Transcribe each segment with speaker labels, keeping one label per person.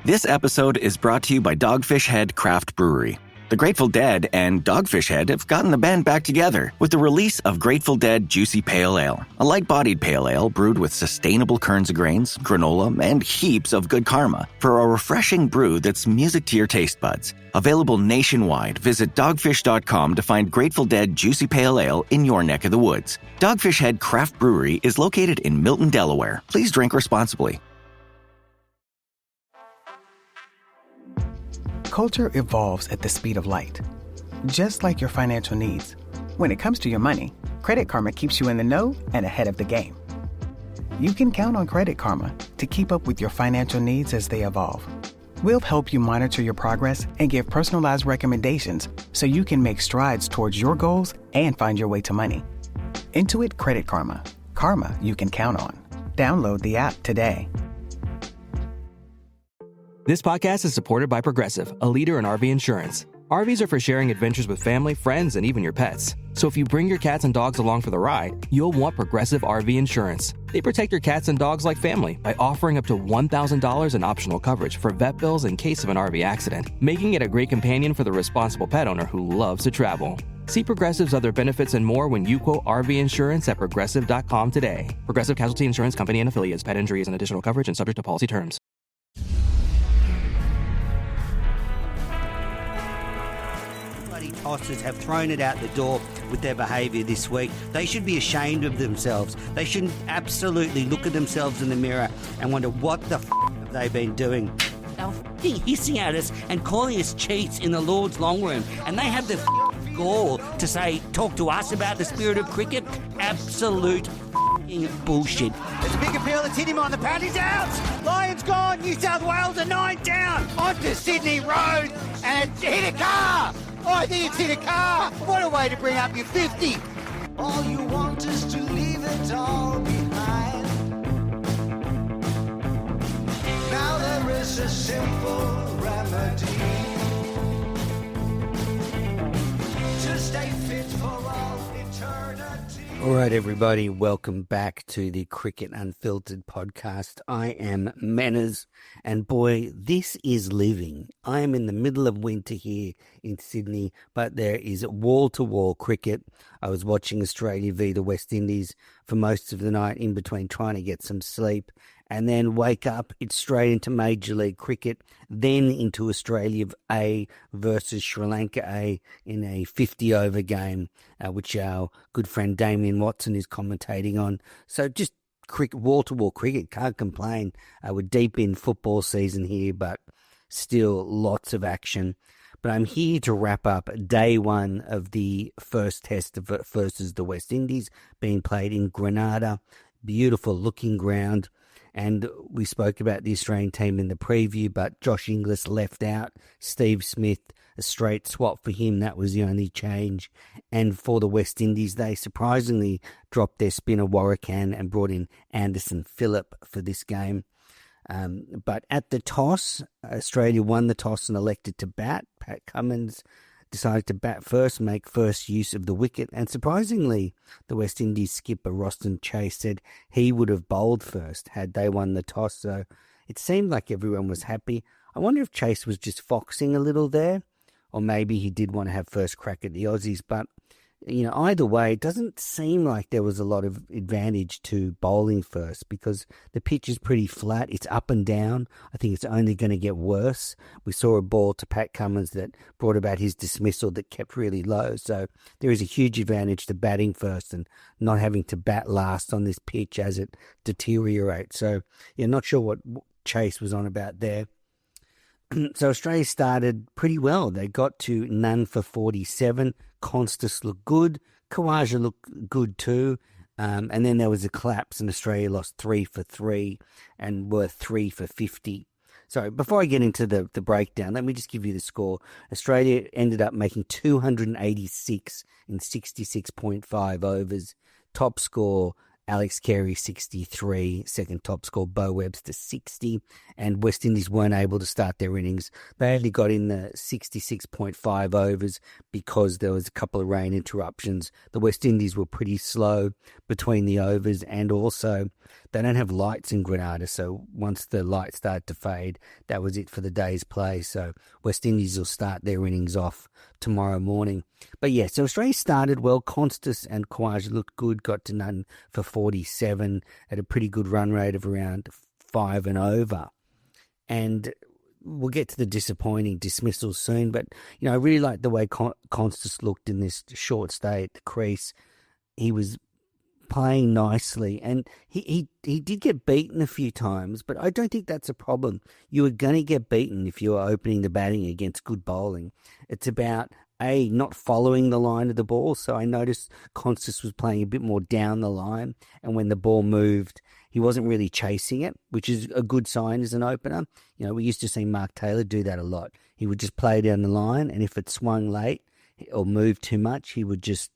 Speaker 1: This episode is brought to you by Dogfish Head Craft Brewery. The Grateful Dead and Dogfish Head have gotten the band back together with the release of Grateful Dead Juicy Pale Ale, a light-bodied pale ale brewed with sustainable kernels of grains, granola, and heaps of good karma for a refreshing brew that's music to your taste buds. Available nationwide, visit dogfish.com to find Grateful Dead Juicy Pale Ale in your neck of the woods. Dogfish Head Craft Brewery is located in Milton, Delaware. Please drink responsibly.
Speaker 2: Culture evolves at the speed of light, just like your financial needs. When it comes to your money, Credit Karma keeps you in the know and ahead of the game. You can count on Credit Karma to keep up with your financial needs as they evolve. We'll help you monitor your progress and give personalized recommendations so you can make strides towards your goals and find your way to money. Intuit Credit Karma. Karma you can count on. Download the app today.
Speaker 3: This podcast is supported by Progressive, a leader in RV insurance. RVs are for sharing adventures with family, friends, and even your pets. So if you bring your cats and dogs along for the ride, you'll want Progressive RV insurance. They protect your cats and dogs like family by offering up to $1,000 in optional coverage for vet bills in case of an RV accident, making it a great companion for the responsible pet owner who loves to travel. See Progressive's other benefits and more when you quote RV insurance at Progressive.com today. Progressive Casualty Insurance Company and Affiliates. Pet injuries and additional coverage and subject to policy terms.
Speaker 4: Tossers have thrown it out the door with their behaviour this week. They should be ashamed of themselves. They should absolutely look at themselves in the mirror and wonder what the have they been doing. They're hissing at us and calling us cheats in the Lord's long room, and they have the gall to say, talk to us about the spirit of cricket. Absolute bullshit.
Speaker 5: There's a big appeal, it's hit him on the pad, he's out! Lions gone, New South Wales are 9 down, onto Sydney Road, and it's hit a car! Oh, I think it's hit a car! What a way to bring up your 50!
Speaker 6: All you want is to leave it all behind. Now there is a simple remedy to stay fit for all eternity.
Speaker 4: All right, everybody, welcome back to the Cricket Unfiltered podcast. I am Manners, and boy, this is living. I am in the middle of winter here in Sydney, but there is wall-to-wall cricket. I was watching Australia v the West Indies for most of the night in between trying to get some sleep, and then wake up, it's straight into Major League Cricket, then into Australia A versus Sri Lanka A in a 50-over game, which our good friend Damien Watson is commentating on. So just wall-to-wall cricket, can't complain. We're deep in football season here, but still lots of action. But I'm here to wrap up day one of the first test versus the West Indies, being played in Grenada. Beautiful looking ground. And we spoke about the Australian team in the preview, but Josh Inglis left out. Steve Smith, a straight swap for him. That was the only change. And for the West Indies, they surprisingly dropped their spinner Warrican and brought in Anderson Phillip for this game. But at the toss, Australia won the toss and elected to bat. Pat Cummins decided to bat first, make first use of the wicket, and surprisingly, the West Indies skipper Roston Chase said he would have bowled first had they won the toss, so it seemed like everyone was happy. I wonder if Chase was just foxing a little there, or maybe he did want to have first crack at the Aussies, but either way, it doesn't seem like there was a lot of advantage to bowling first because the pitch is pretty flat. It's up and down. I think it's only going to get worse. We saw a ball to Pat Cummins that brought about his dismissal that kept really low. So there is a huge advantage to batting first and not having to bat last on this pitch as it deteriorates. So not sure what Chase was on about there. So Australia started pretty well. They got to none for 47. Constas looked good. Khawaja looked good too. And then there was a collapse and Australia lost 3 for 3 and were 3 for 50. So before I get into the breakdown, let me just give you the score. Australia ended up making 286 in 66.5 overs. Top score, Alex Carey 63, second top score Bo Webster 60, and West Indies weren't able to start their innings. They only got in the 66.5 overs because there was a couple of rain interruptions. The West Indies were pretty slow between the overs, and also they don't have lights in Grenada, so once the lights started to fade, that was it for the day's play. So West Indies will start their innings off tomorrow morning. But yeah, so Australia started well. Constas and Khawaja looked good, got to none for 47 at a pretty good run rate of around 5 and over. And we'll get to the disappointing dismissals soon, but I really like the way Constas looked in this short stay at the crease. He was playing nicely, and he did get beaten a few times, but I don't think that's a problem. You were going to get beaten if you were opening the batting against good bowling. It's about not following the line of the ball. So I noticed Constas was playing a bit more down the line, and when the ball moved, he wasn't really chasing it, which is a good sign as an opener. We used to see Mark Taylor do that a lot. He would just play down the line, and if it swung late or moved too much, he would just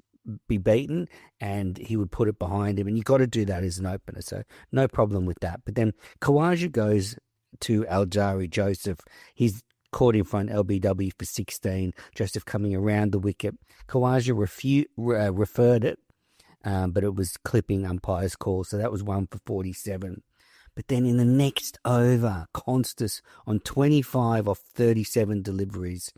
Speaker 4: be beaten and he would put it behind him. And you've got to do that as an opener, so no problem with that. But then Khawaja goes to Alzari Joseph. He's caught in front LBW for 16. Joseph coming around the wicket. Khawaja referred it, but it was clipping umpire's call, so that was 1 for 47. But then in the next over, Constas on 25 off 37 deliveries,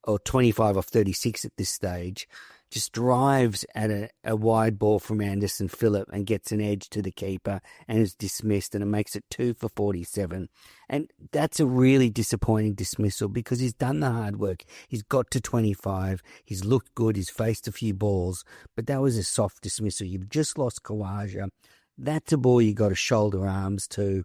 Speaker 4: or 25 off 36 at this stage, just drives at a wide ball from Anderson Phillip and gets an edge to the keeper and is dismissed, and it makes it 2 for 47. And that's a really disappointing dismissal because he's done the hard work. He's got to 25. He's looked good. He's faced a few balls, but that was a soft dismissal. You've just lost Khawaja. That's a ball you got to shoulder arms to,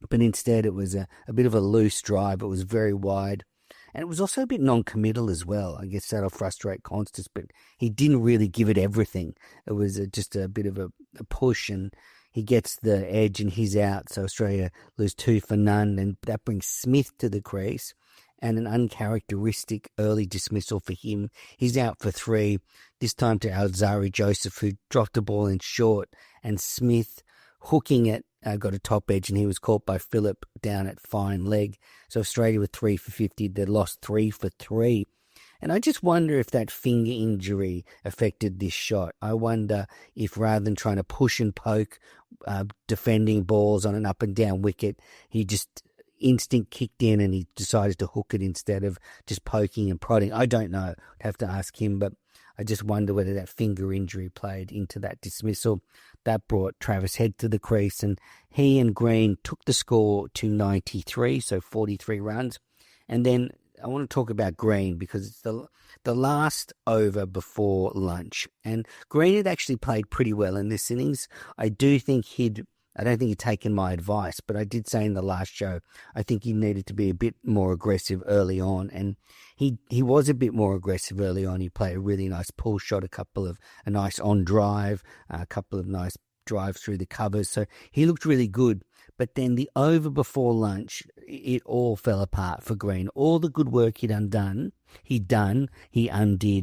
Speaker 4: but instead it was a bit of a loose drive. It was very wide. And it was also a bit non-committal as well. I guess that'll frustrate Constas, but he didn't really give it everything. It was just a bit of a push, and he gets the edge and he's out. So Australia lose 2 for none, and that brings Smith to the crease, and an uncharacteristic early dismissal for him. He's out for 3, this time to Alzari Joseph, who dropped the ball in short, and Smith hooking it, got a top edge, and he was caught by Phillip down at fine leg. So Australia were 3 for 50. They lost 3 for 3. And I just wonder if that finger injury affected this shot. I wonder if rather than trying to push and poke, defending balls on an up and down wicket, he just instinct kicked in and he decided to hook it instead of just poking and prodding. I don't know. I'd have to ask him, but I just wonder whether that finger injury played into that dismissal. That brought Travis Head to the crease, and he and Green took the score to 93, so 43 runs. And then I want to talk about Green because it's the last over before lunch. And Green had actually played pretty well in this innings. I don't think he'd taken my advice, but I did say in the last show, I think he needed to be a bit more aggressive early on. And he was a bit more aggressive early on. He played a really nice pull shot, a nice on drive, a couple of nice drives through the covers. So he looked really good. But then the over before lunch, it all fell apart for Green. All the good work he undid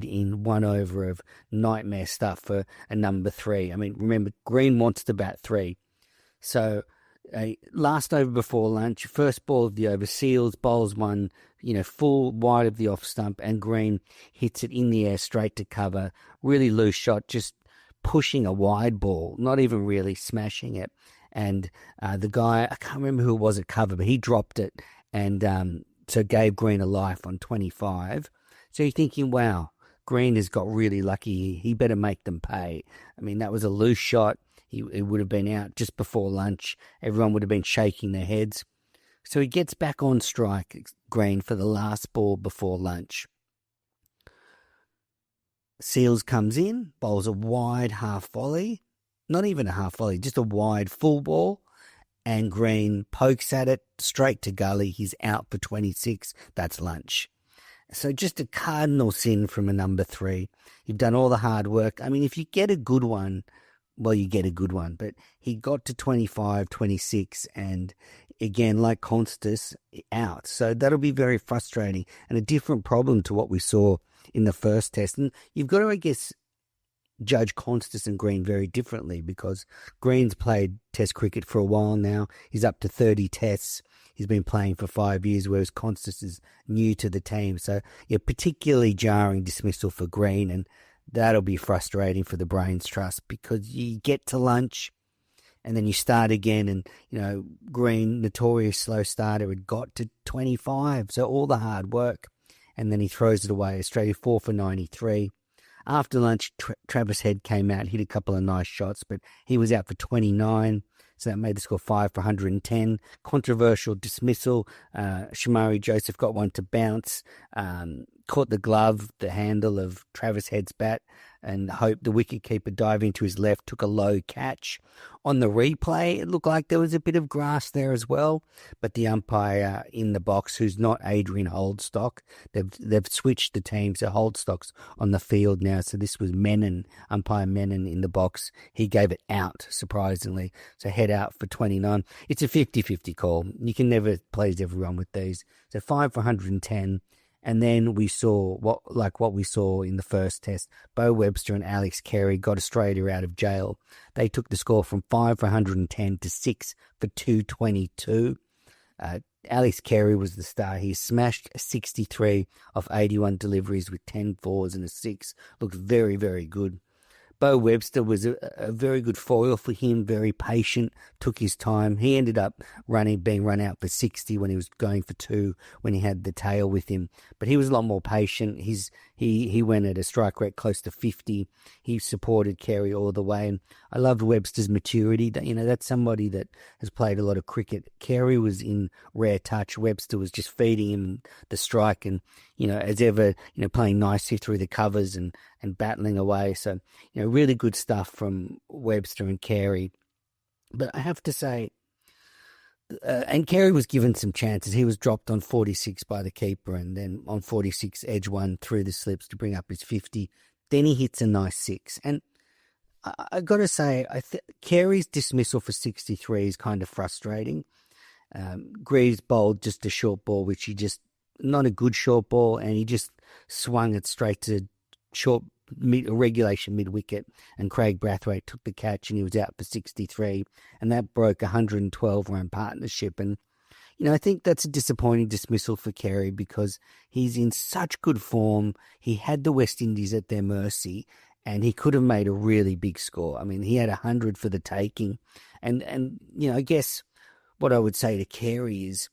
Speaker 4: in 1 over of nightmare stuff for a number 3. I mean, remember, Green wants to bat 3. So last over before lunch, first ball of the over, Seals bowls one, full wide of the off stump, and Green hits it in the air straight to cover. Really loose shot, just pushing a wide ball, not even really smashing it. And the guy, I can't remember who it was at cover, but he dropped it, and so gave Green a life on 25. So you're thinking, wow, Green has got really lucky. He better make them pay. I mean, that was a loose shot. He would have been out just before lunch. Everyone would have been shaking their heads. So he gets back on strike, Green, for the last ball before lunch. Seals comes in, bowls a wide half volley. Not even a half volley, just a wide full ball. And Green pokes at it straight to gully. He's out for 26. That's lunch. So just a cardinal sin from a number 3. You've done all the hard work. I mean, if you get a good one, well, you get a good one. But he got to 25, 26, and again, like Constas, out. So that'll be very frustrating and a different problem to what we saw in the first test. And you've got to, I guess, judge Constas and Green very differently because Green's played Test cricket for a while now. He's up to 30 tests. He's been playing for 5 years, whereas Constas is new to the team. So, yeah, particularly jarring dismissal for Green, and that'll be frustrating for the Brains Trust because you get to lunch And then you start again, and, Green, notorious slow starter, had got to 25, so all the hard work. And then he throws it away. Australia 4 for 93. After lunch, Travis Head came out, hit a couple of nice shots, but he was out for 29, so that made the score 5 for 110. Controversial dismissal. Shamari Joseph got one to bounce, caught the glove, the handle of Travis Head's bat, and Hope, the wicketkeeper, diving to his left, took a low catch. On the replay, it looked like there was a bit of grass there as well, but the umpire in the box, who's not Adrian Holdstock, they've switched the teams. So Holdstock's on the field now, so this was Menon, umpire Menon in the box. He gave it out, surprisingly, so Head out for 29. It's a 50-50 call. You can never please everyone with these. So 5 for 110. And then we saw what we saw in the first test. Bo Webster and Alex Carey got Australia out of jail. They took the score from 5 for 110 to 6 for 222. Alex Carey was the star. He smashed 63 off 81 deliveries with 10 fours and a 6. Looked very, very good. Bo Webster was a very good foil for him, very patient, took his time. He ended up being run out for 60 when he was going for 2 when he had the tail with him. But he was a lot more patient. He went at a strike rate close to 50. He supported Carey all the way. And I loved Webster's maturity. That's somebody that has played a lot of cricket. Carey was in rare touch. Webster was just feeding him the strike and, as ever, playing nicely through the covers and battling away. So, really good stuff from Webster and Carey. But I have to say, and Carey was given some chances. He was dropped on 46 by the keeper, and then on 46, edge one through the slips to bring up his 50. Then he hits a nice 6. And I got to say, Carey's dismissal for 63 is kind of frustrating. Greaves bowled just a short ball, which he just, not a good short ball, and he just swung it straight to short regulation mid-wicket, and Craig Brathwaite took the catch and he was out for 63, and that broke a 112-run partnership. And, I think that's a disappointing dismissal for Carey because he's in such good form. He had the West Indies at their mercy and he could have made a really big score. I mean, he had 100 for the taking. And I guess what I would say to Carey is,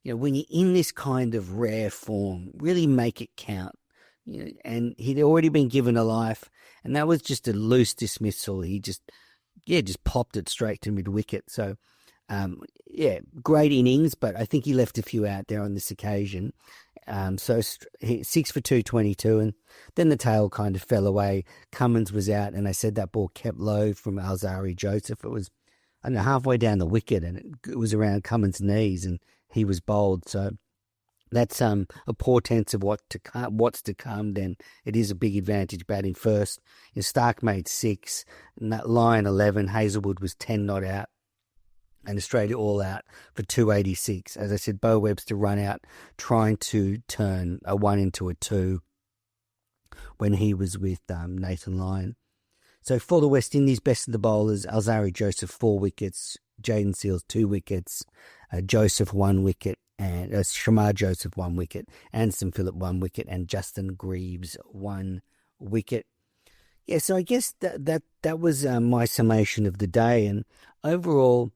Speaker 4: when you're in this kind of rare form, really make it count. And he'd already been given a life, and that was just a loose dismissal. He just popped it straight to mid-wicket. So, great innings, but I think he left a few out there on this occasion. So 6 for 222, and then the tail kind of fell away. Cummins was out, and I said that ball kept low from Alzari Joseph. It was, halfway down the wicket, and it was around Cummins' knees, and he was bowled. So that's a portent of what's to come. Then it is a big advantage batting first. Stark made 6, and that line 11. Hazelwood was 10 not out, and Australia all out for 286. As I said, Bo Webster run out trying to turn a 1 into a 2 when he was with Nathan Lyon. So for the West Indies, best of the bowlers: Alzari Joseph 4 wickets, Jaden Seals 2 wickets, Joseph 1 wicket, and Shamar Joseph 1 wicket, Anderson Phillip 1 wicket, and Justin Greaves 1 wicket. Yeah, so I guess that was my summation of the day. And overall,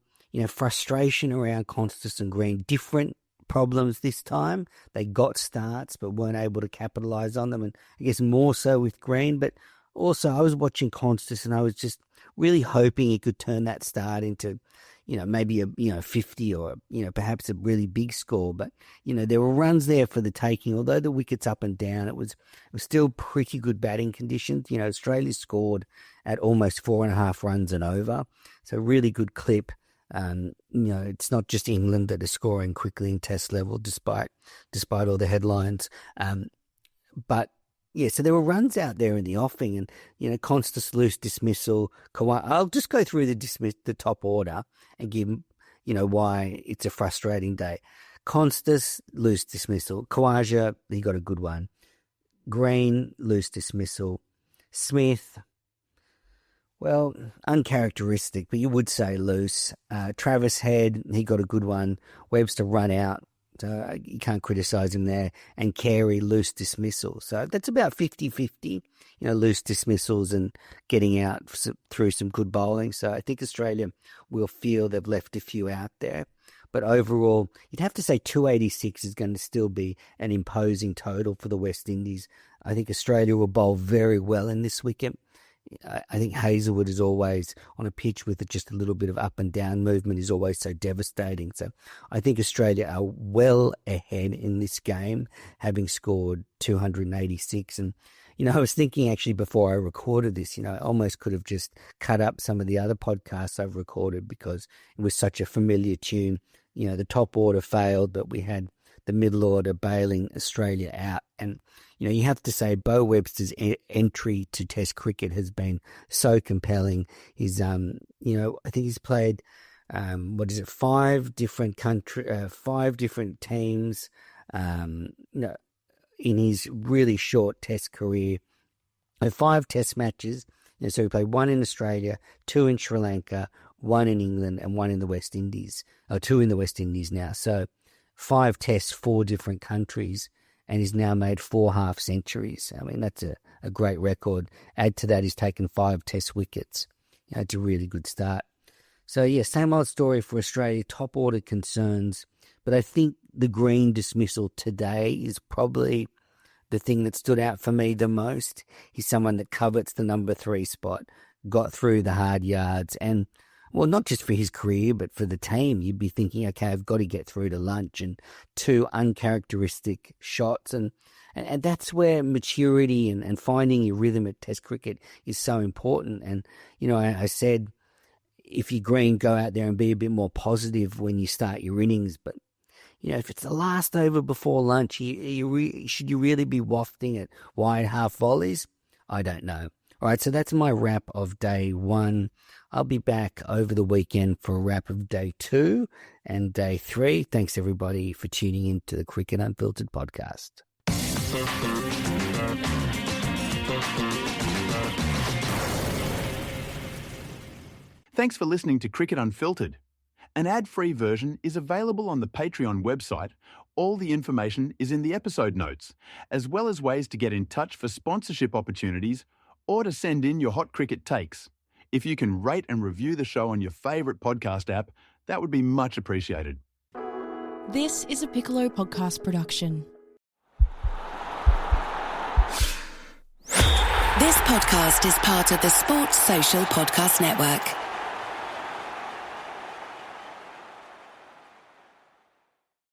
Speaker 4: frustration around Constas and Green. Different problems this time. They got starts but weren't able to capitalise on them, and I guess more so with Green. But also, I was watching Constas and I was just really hoping he could turn that start into, maybe a 50 or, perhaps a really big score. But, there were runs there for the taking. Although the wicket's up and down, it was still pretty good batting conditions. Australia scored at almost 4.5 runs and over. So really good clip. It's not just England that is scoring quickly in test level, despite all the headlines. But yeah, so there were runs out there in the offing, and Constas loose dismissal. I'll just go through the top order and give why it's a frustrating day. Constas loose dismissal. Khawaja, he got a good one. Green loose dismissal. Smith, well, uncharacteristic, but you would say loose. Travis Head, he got a good one. Webster run out. So you can't criticise him there. And Carey, loose dismissal. So that's about 50-50, loose dismissals and getting out through some good bowling. So I think Australia will feel they've left a few out there. But overall, you'd have to say 286 is going to still be an imposing total for the West Indies. I think Australia will bowl very well in this wicket. I think Hazelwood is always on a pitch with just a little bit of up and down movement is always so devastating. So I think Australia are well ahead in this game, having scored 286. And, I was thinking actually before I recorded this, I almost could have just cut up some of the other podcasts I've recorded because it was such a familiar tune. The top order failed, but we had the middle order bailing Australia out. And, you have to say Bo Webster's entry to Test cricket has been so compelling. He's, I think he's played, 5 different teams, in his really short Test career. 5 Test matches. So he played 1 in Australia, 2 in Sri Lanka, 1 in England, and 1 in the West Indies. 2 in the West Indies now. So 5 Tests, 4 different countries, and he's now made 4 half centuries. I mean, that's a great record. Add to that, he's taken 5 Test wickets. It's a really good start. So, same old story for Australia, top order concerns. But I think the Green dismissal today is probably the thing that stood out for me the most. He's someone that covets the number 3 spot, got through the hard yards, and well, not just for his career, but for the team. You'd be thinking, okay, I've got to get through to lunch, and 2 uncharacteristic shots. And that's where maturity and finding your rhythm at Test cricket is so important. And, I said, if you're Green, go out there and be a bit more positive when you start your innings. But, if it's the last over before lunch, should you really be wafting at wide half volleys? I don't know. All right, so that's my wrap of day 1. I'll be back over the weekend for a wrap of day 2 and day 3. Thanks, everybody, for tuning in to the Cricket Unfiltered podcast.
Speaker 7: Thanks for listening to Cricket Unfiltered. An ad-free version is available on the Patreon website. All the information is in the episode notes, as well as ways to get in touch for sponsorship opportunities or to send in your hot cricket takes. If you can rate and review the show on your favourite podcast app, that would be much appreciated.
Speaker 8: This is a Piccolo podcast production.
Speaker 9: This podcast is part of the Sports Social Podcast Network.